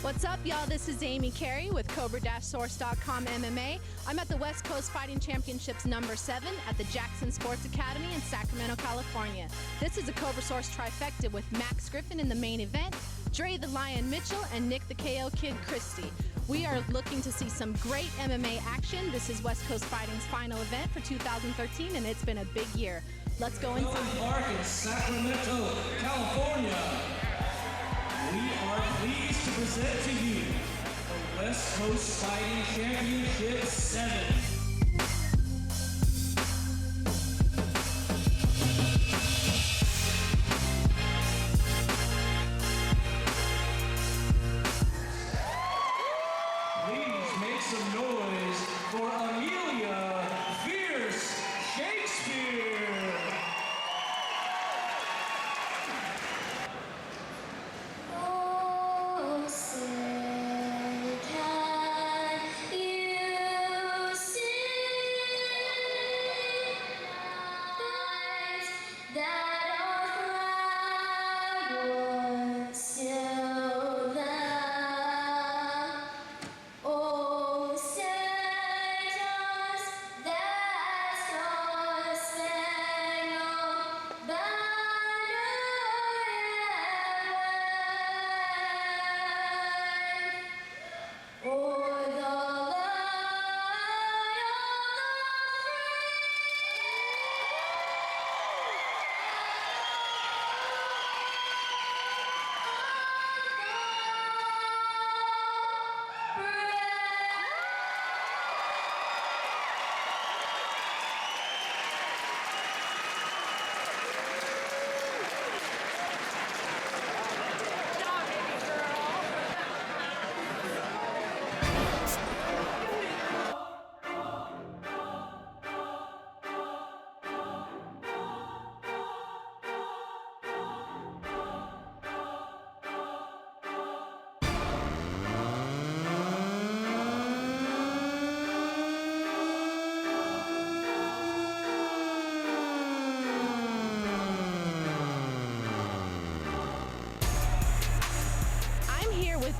What's up, y'all? This is Amy Carey with Cobra-Source.com MMA. I'm at the West Coast Fighting Championships number 7 at the Jackson Sports Academy in Sacramento, California. This is a Cobra-Source trifecta with Max Griffin in the main event, Dre the Lion Mitchell, and Nick the KO Kid Christie. We are looking to see some great MMA action. This is West Coast Fighting's final event for 2013, and it's been a big year. Let's go inside. Park in Sacramento, California. We are pleased to present to you the West Coast Fighting Championship 7. Please make some noise for Amelia Fierce Shakespeare.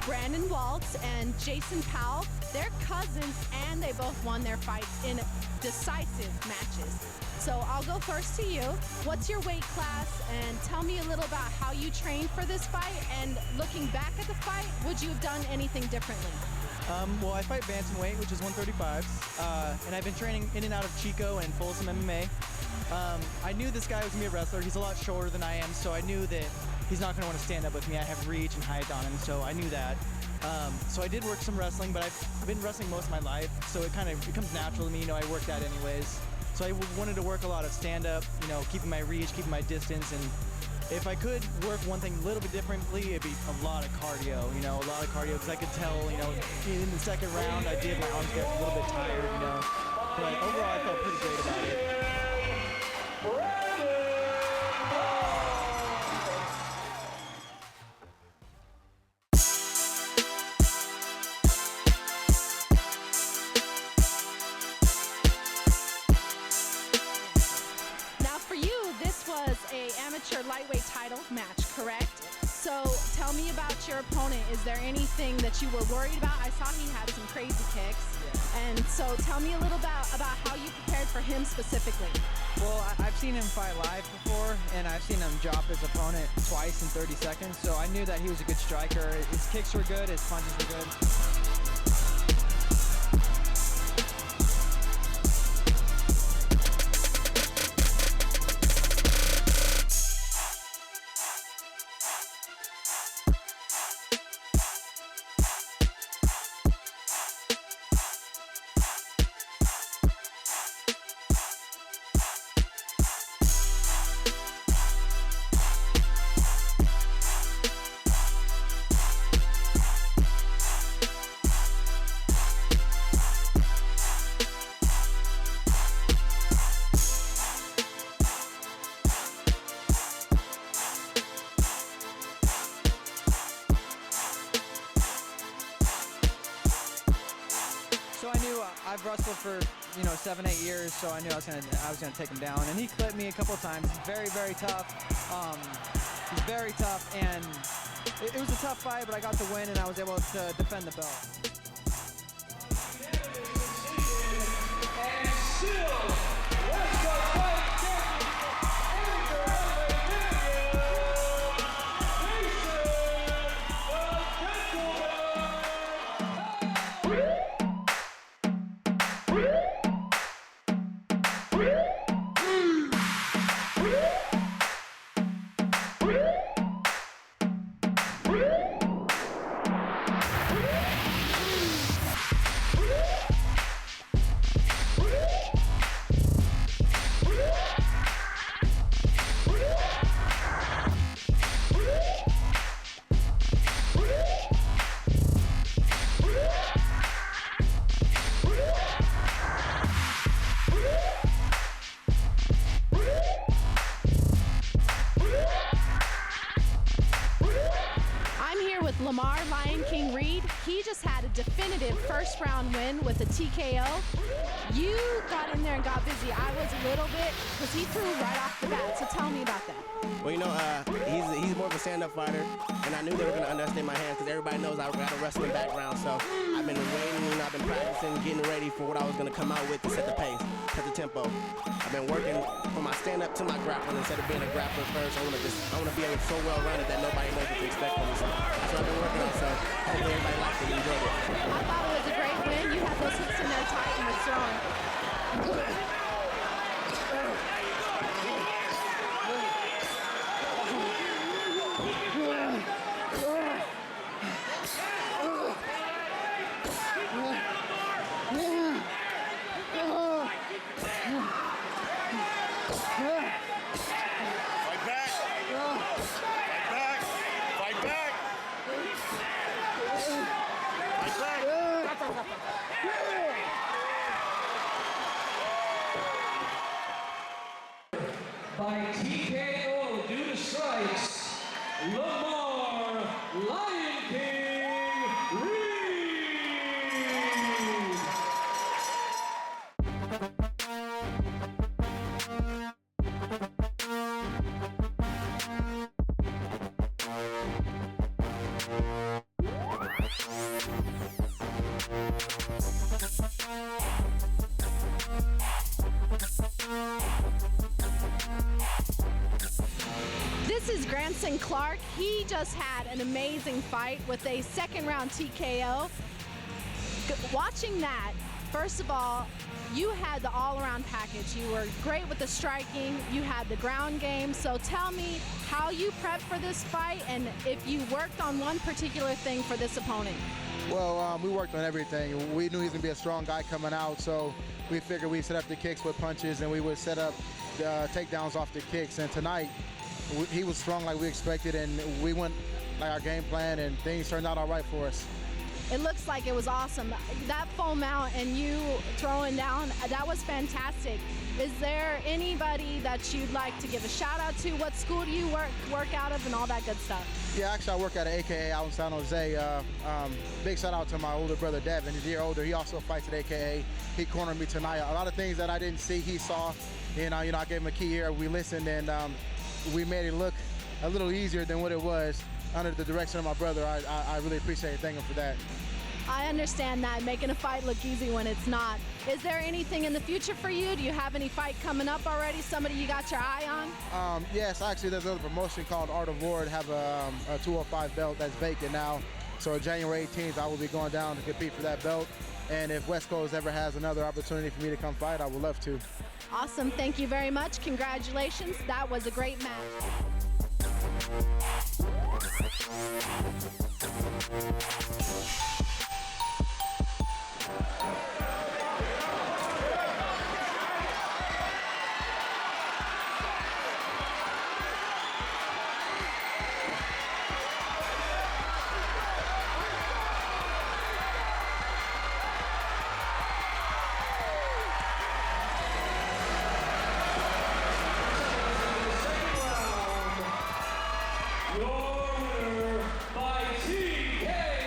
Brandon Waltz and Jason Powell. They're cousins, and they both won their fights in decisive matches. So I'll go first to you. What's your weight class? And tell me a little about how you trained for this fight. And looking back at the fight, would you have done anything differently? Well, I fight bantamweight, which is 135s, and I've been training in and out of Chico and Folsom MMA. I knew this guy was going to be a wrestler. He's a lot shorter than I am, so I knew that he's not going to want to stand up with me. I have reach and height on him, so I knew that. So I did work some wrestling, but I've been wrestling most of my life, so it comes natural to me. You know, I work that anyways. So I wanted to work a lot of stand-up, you know, keeping my reach, keeping my distance, and if I could work one thing a little bit differently, it'd be a lot of cardio, you know, because I could tell, you know, in the second round, my arms get a little bit tired, you know, but overall I felt pretty great about it. Amateur lightweight title match, correct? So tell me about your opponent. Is there anything that you were worried about? I saw he had some crazy kicks. Yeah. And so tell me a little about how you prepared for him specifically. Well, I've seen him fight live before, and I've seen him drop his opponent twice in 30 seconds, so I knew that he was a good striker. His kicks were good, his punches were good. I've wrestled for 7-8 years, so I knew I was gonna take him down, and he clipped me a couple of times. He's very, very tough. He's very tough, and it was a tough fight, but I got the win and I was able to defend the belt. And still, West Coast Fighting Championship Lamar Lion King Reed, he just had a definitive first round win with a TKO. You got in there and got busy. I was a little bit, because he threw right off the bat, so tell me about that. Well, you know, he's more of a stand-up fighter, and I knew they were going to understand my hands because everybody knows I've got a wrestling background, so I've been waiting, and I've been practicing, getting ready for what I was going to come out with to set the pace, set the tempo. I've been working from my stand-up to my grappling. Instead of being a grappler first, I want to be so well-rounded that nobody knows what to expect from me. So that's what I've been working on, so hopefully everybody liked it and enjoyed it. I thought it was a great win. You had those hits in there tight and was throwing. By TKO due to strikes, Lamar Lion King Reed. This is Granson Clark. He just had an amazing fight with a second round TKO. Watching that, first of all, you had the all-around package. You were great with the striking. You had the ground game. So tell me how you prepped for this fight and if you worked on one particular thing for this opponent. Well, we worked on everything. We knew he was going to be a strong guy coming out, so we figured we'd set up the kicks with punches and we would set up takedowns off the kicks. And tonight, he was strong like we expected, and we went like our game plan, and things turned out all right for us. It looks like it was awesome. That full mount and you throwing down, that was fantastic. Is there anybody that you'd like to give a shout out to? What school do you work out of and all that good stuff? Yeah, actually I work at an AKA out in San Jose. Big shout out to my older brother Devin. He's a year older. He also fights at AKA. He cornered me tonight. A lot of things that I didn't see, he saw. And I gave him a key ear. We listened, and we made it look a little easier than what it was under the direction of my brother. I really appreciate it. Thank him for that. I understand that, making a fight look easy when it's not. Is there anything in the future for you? Do you have any fight coming up already? Somebody you got your eye on? Yes, actually there's another promotion called Art of War. Have a 205 belt that's vacant now. So January 18th I will be going down to compete for that belt. And if West Coast ever has another opportunity for me to come fight, I would love to. Awesome, thank you very much. Congratulations, that was a great match. Your winner by TKO.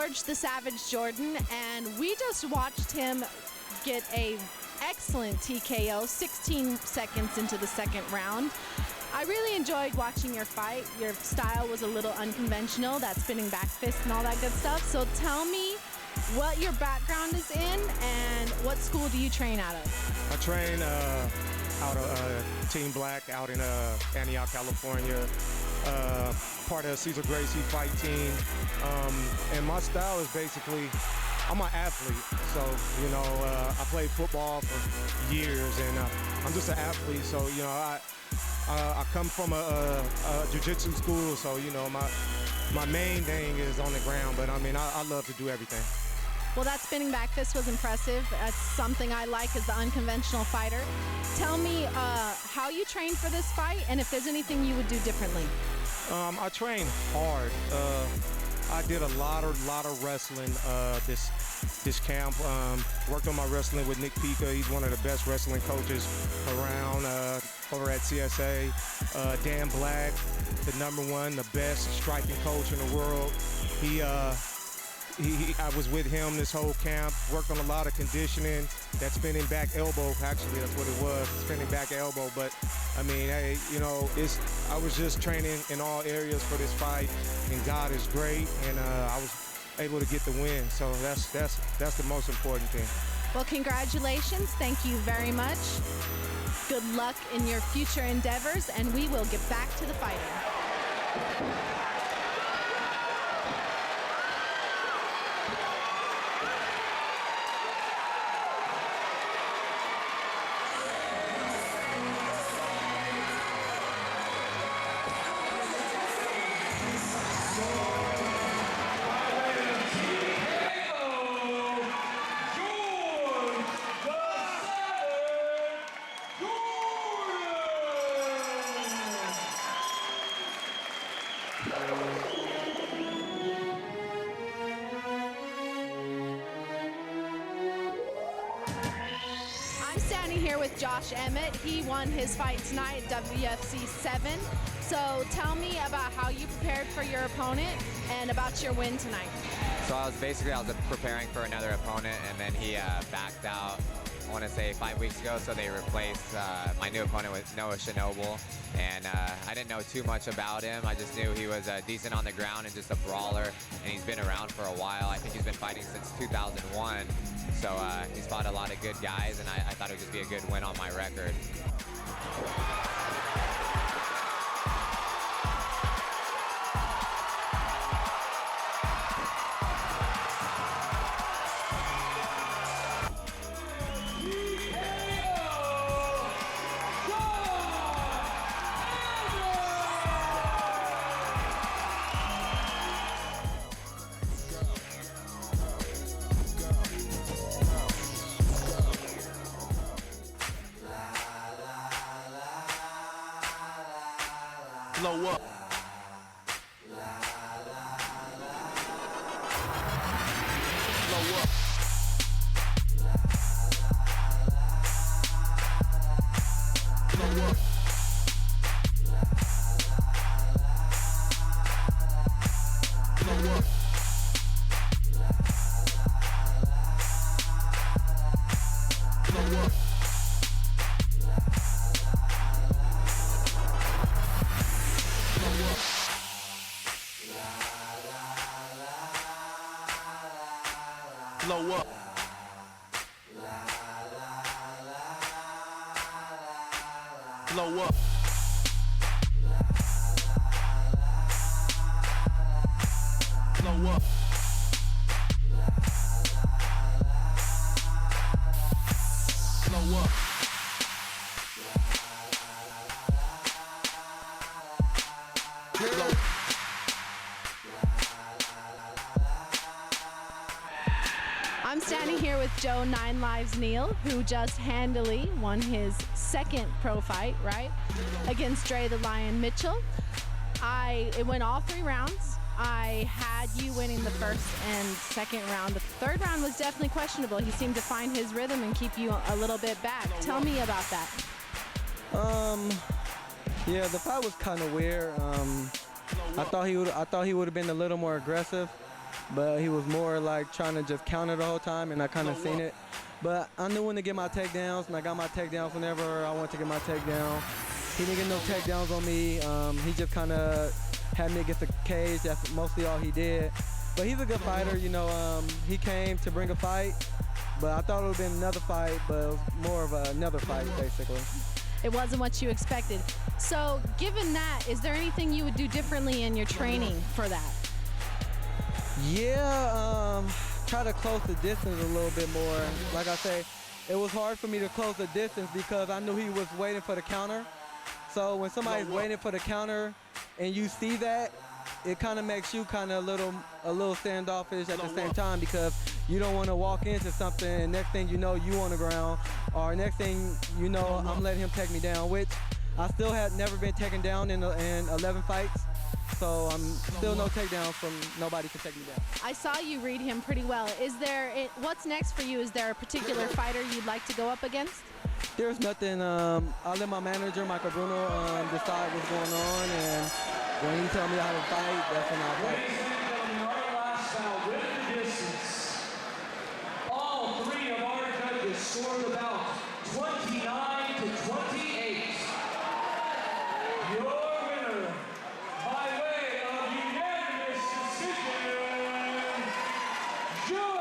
George the Savage Jordan, and we just watched him get a excellent TKO 16 seconds into the second round. I really enjoyed watching your fight. Your style was a little unconventional, that spinning back fist and all that good stuff. So tell me what your background is in and what school do you train out of? I train out of Team Black out in Antioch, California. Part of Cesar Gracie fight team. And my style is basically, I'm an athlete. So, you know, I played football for years and I'm just an athlete. So, you know, I come from a jiu-jitsu school. So, you know, my main thing is on the ground. But I mean, I love to do everything. Well, that spinning back fist was impressive. That's something I like as the unconventional fighter. Tell me how you trained for this fight and if there's anything you would do differently. I train hard. I did a lot of wrestling this camp. Worked on my wrestling with Nick Pica. He's one of the best wrestling coaches around over at CSA. Dan Black, the #1, the best striking coach in the world. I was with him this whole camp, worked on a lot of conditioning. That spinning back elbow, actually, that's what it was, spinning back elbow. But, I mean, hey, you know, I was just training in all areas for this fight, and God is great, and I was able to get the win. So that's the most important thing. Well, congratulations. Thank you very much. Good luck in your future endeavors, and we will get back to the fighting. Here with Josh Emmett. He won his fight tonight at WFC 7. So tell me about how you prepared for your opponent and about your win tonight. So I was preparing for another opponent, and then he backed out, I want to say 5 weeks ago, so they replaced my new opponent with Noah Shinoble. And I didn't know too much about him. I just knew he was decent on the ground and just a brawler, and he's been around for a while. I think he's been fighting since 2001. So he's fought a lot of good guys, and I thought it would just be a good win on my record. Blow up. Blow up. Blow up. Blow up. Blow up. Blow up. Blow up. Blow up. Blow up. I'm standing here with Joe 9 Lives Neal, who just handily won his second pro fight, right, against Dre the Lion Mitchell. It went all 3 rounds. I had you winning the first and second round. The third round was definitely questionable. He seemed to find his rhythm and keep you a little bit back. Tell me about that. Yeah, the fight was kind of weird. I thought he would have been a little more aggressive. but he was more like trying to just counter the whole time, and I kind of seen it. But I knew when to get my takedowns, and I got my takedowns whenever I wanted to get my takedown. He didn't get no takedowns on me. He just kind of had me against the cage. That's mostly all he did. But he's a good fighter, you know. He came to bring a fight, but I thought it would have been another fight, but it was more of another fight, basically. It wasn't what you expected. So given that, is there anything you would do differently in your training for that? Yeah, try to close the distance a little bit more. Like I say, it was hard for me to close the distance because I knew he was waiting for the counter. So when somebody's waiting for the counter and you see that, it kind of makes you kind of a little standoffish at the same time, because you don't want to walk into something and next thing you know, you on the ground, or next thing you know, I'm letting him take me down, which I still had never been taken down in 11 fights. So I'm still no takedowns from nobody can take me down. I saw you read him pretty well. What's next for you? Is there a particular fighter you'd like to go up against? There's nothing. I'll let my manager, Michael Bruno, decide what's going on, and when he tells me how to fight, that's when I'll fight. Ladies and gentlemen, our last bout with the distance. All three of our judges scored about 29 to 28. Your winner, by way of unanimous decision, Joe.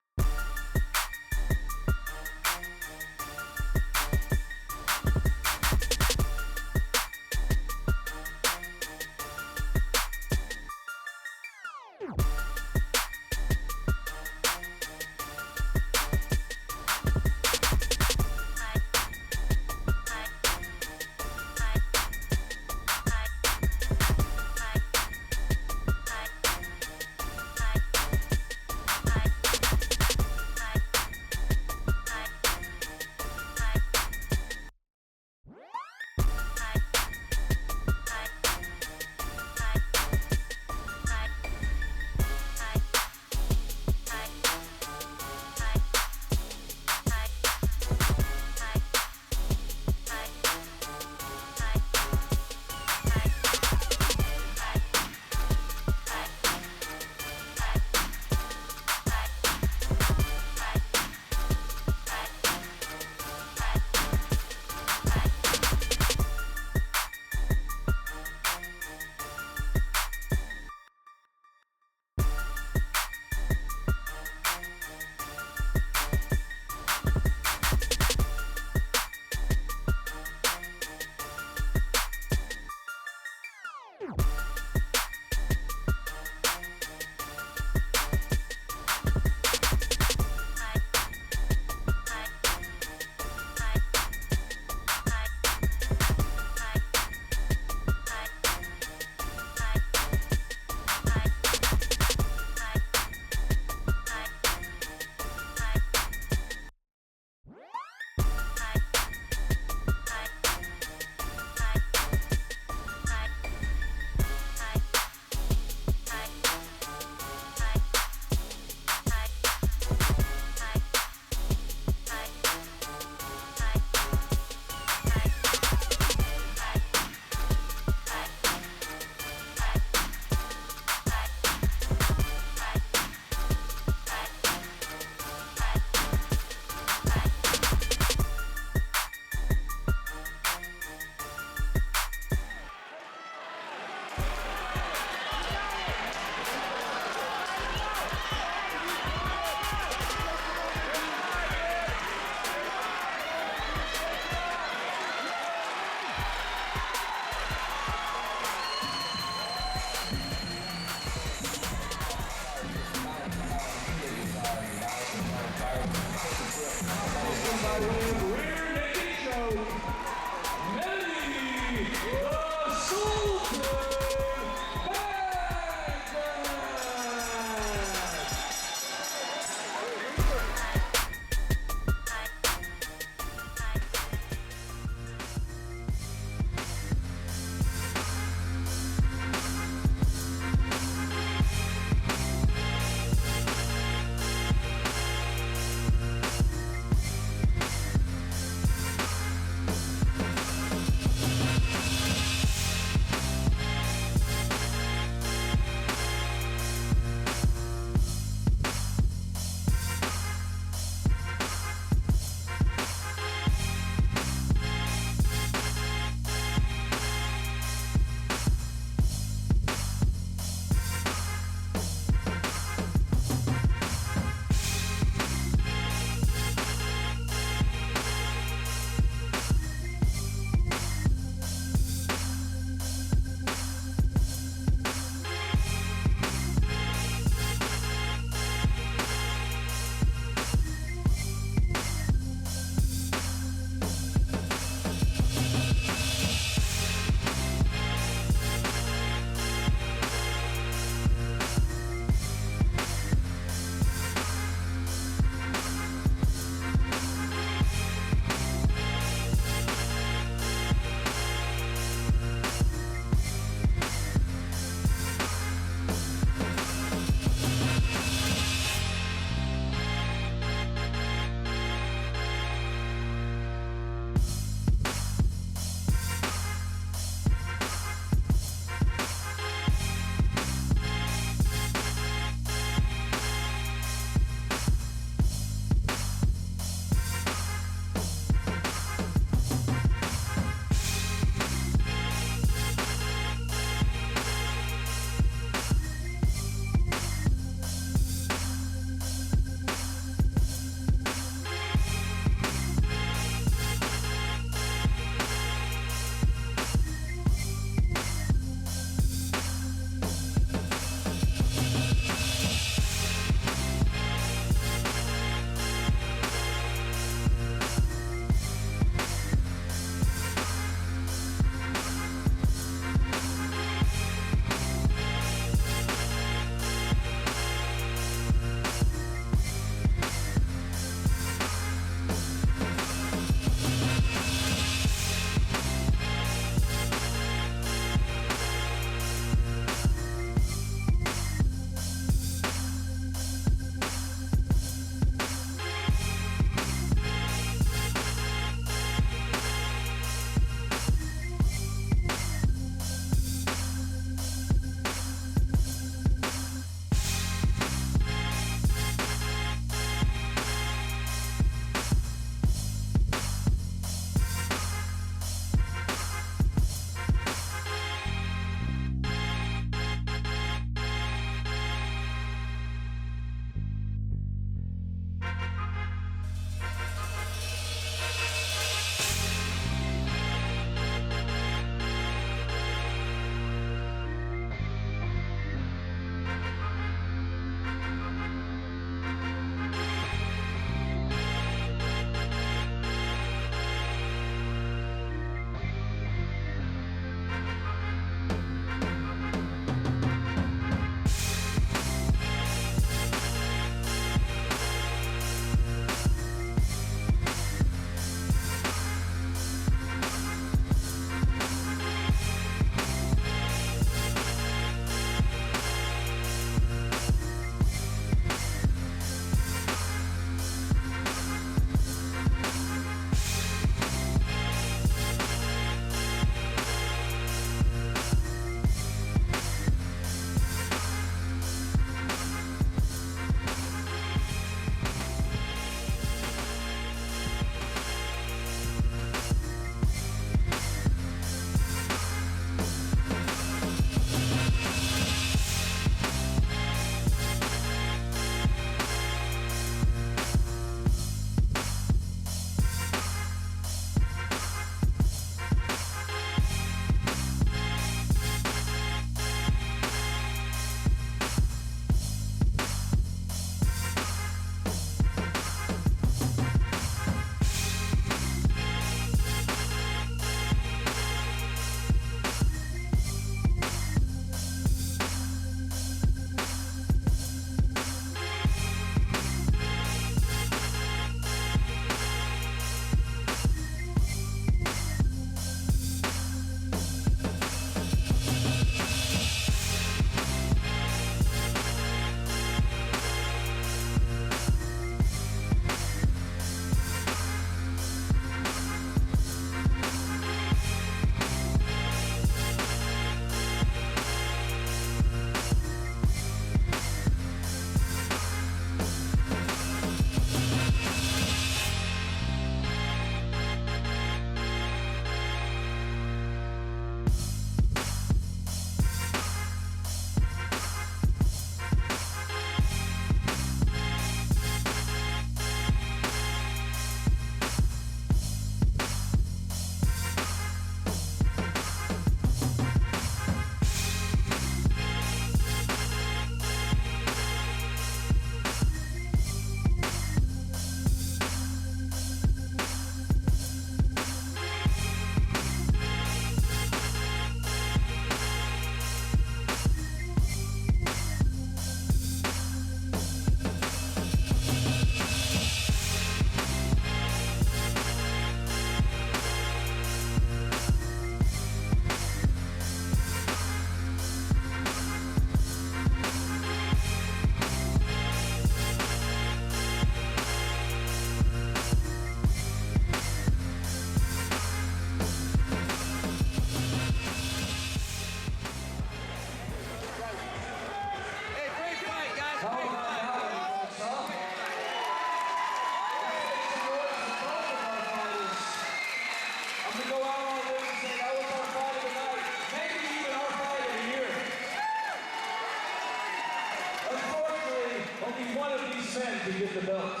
to get the belts.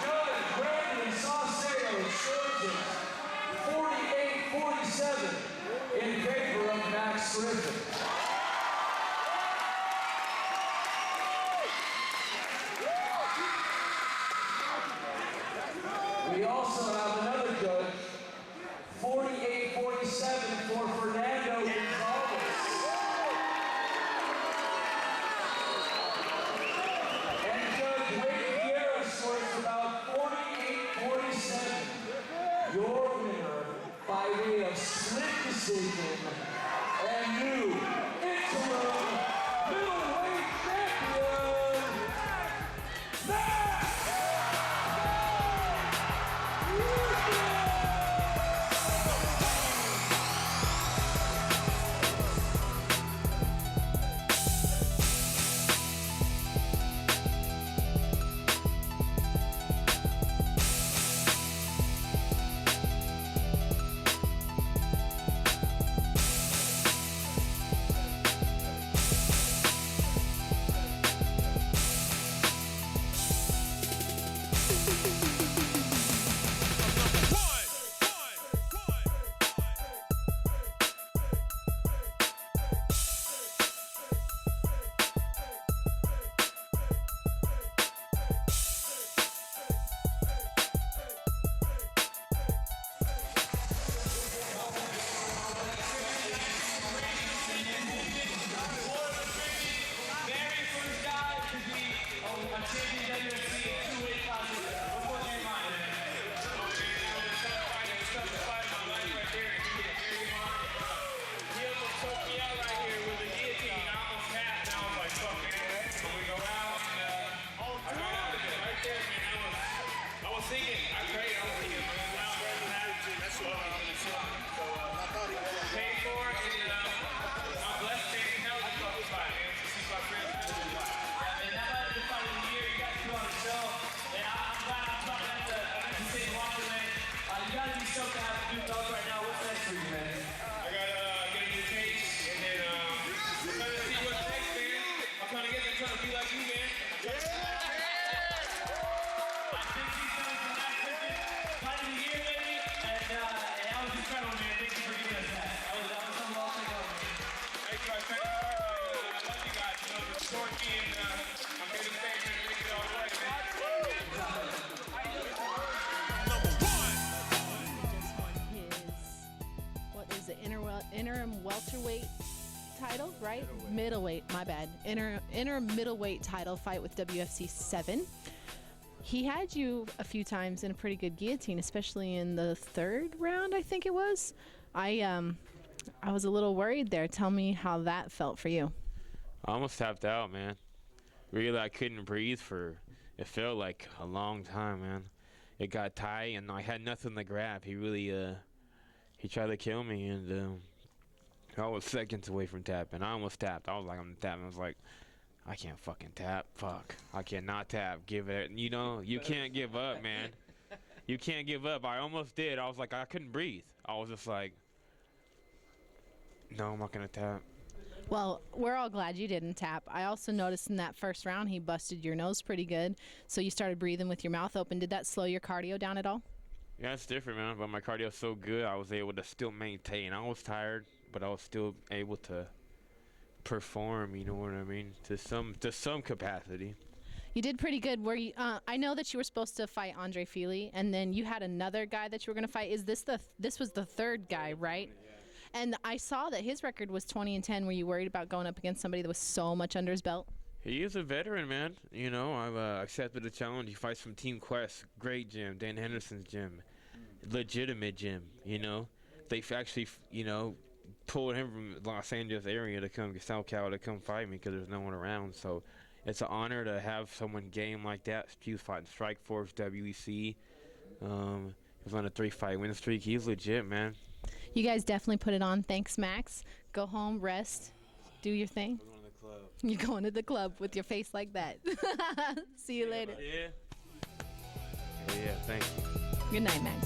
Judge Brandon Saucero Surgeons, 48-47 in favor of Max Griffin. We also have another judge, 48-47 for Fernando Gonzalez. And Judge Wade Vieira sorts about 48-47. Your winner by way of split decision and new interim middleweight champion, Max! Interim welterweight title, right? Middleweight, my bad. Interim middleweight title fight with WFC 7. He had you a few times in a pretty good guillotine, especially in the third round, I think it was. I was a little worried there. Tell me how that felt for you. I almost tapped out, man. Really, I couldn't breathe for, it felt like a long time, man. It got tight, and I had nothing to grab. He really, he tried to kill me, and I was seconds away from tapping. I almost tapped. I was like, I'm tapping. I was like, I can't fucking tap. Fuck. I cannot tap. Give it. You know, you can't give up, man. You can't give up. I almost did. I was like, I couldn't breathe. I was just like, no, I'm not going to tap. Well, we're all glad you didn't tap. I also noticed in that first round he busted your nose pretty good, so you started breathing with your mouth open. Did that slow your cardio down at all? Yeah, it's different, man, but my cardio's so good I was able to still maintain. I was tired, but I was still able to perform, you know what I mean, to some capacity. You did pretty good. Were you, I know that you were supposed to fight Andre Fili, and then you had another guy that you were going to fight. This was the third guy, right? And I saw that his record was 20-10. Were you worried about going up against somebody that was so much under his belt? He is a veteran, man. You know, I've accepted the challenge. He fights from Team Quest, great gym, Dan Henderson's gym, legitimate gym, you know. They've actually, you know, pulled him from Los Angeles area to come, South Cal, to come fight me because there's no one around. So it's an honor to have someone game like that. He was fighting Strikeforce, WEC. He was on a 3-fight win streak. He's legit, man. You guys definitely put it on. Thanks, Max. Go home, rest, do your thing. We're going to the club. You're going to the club with your face like that. See you later. Yeah. Yeah, thanks. Good night, Max.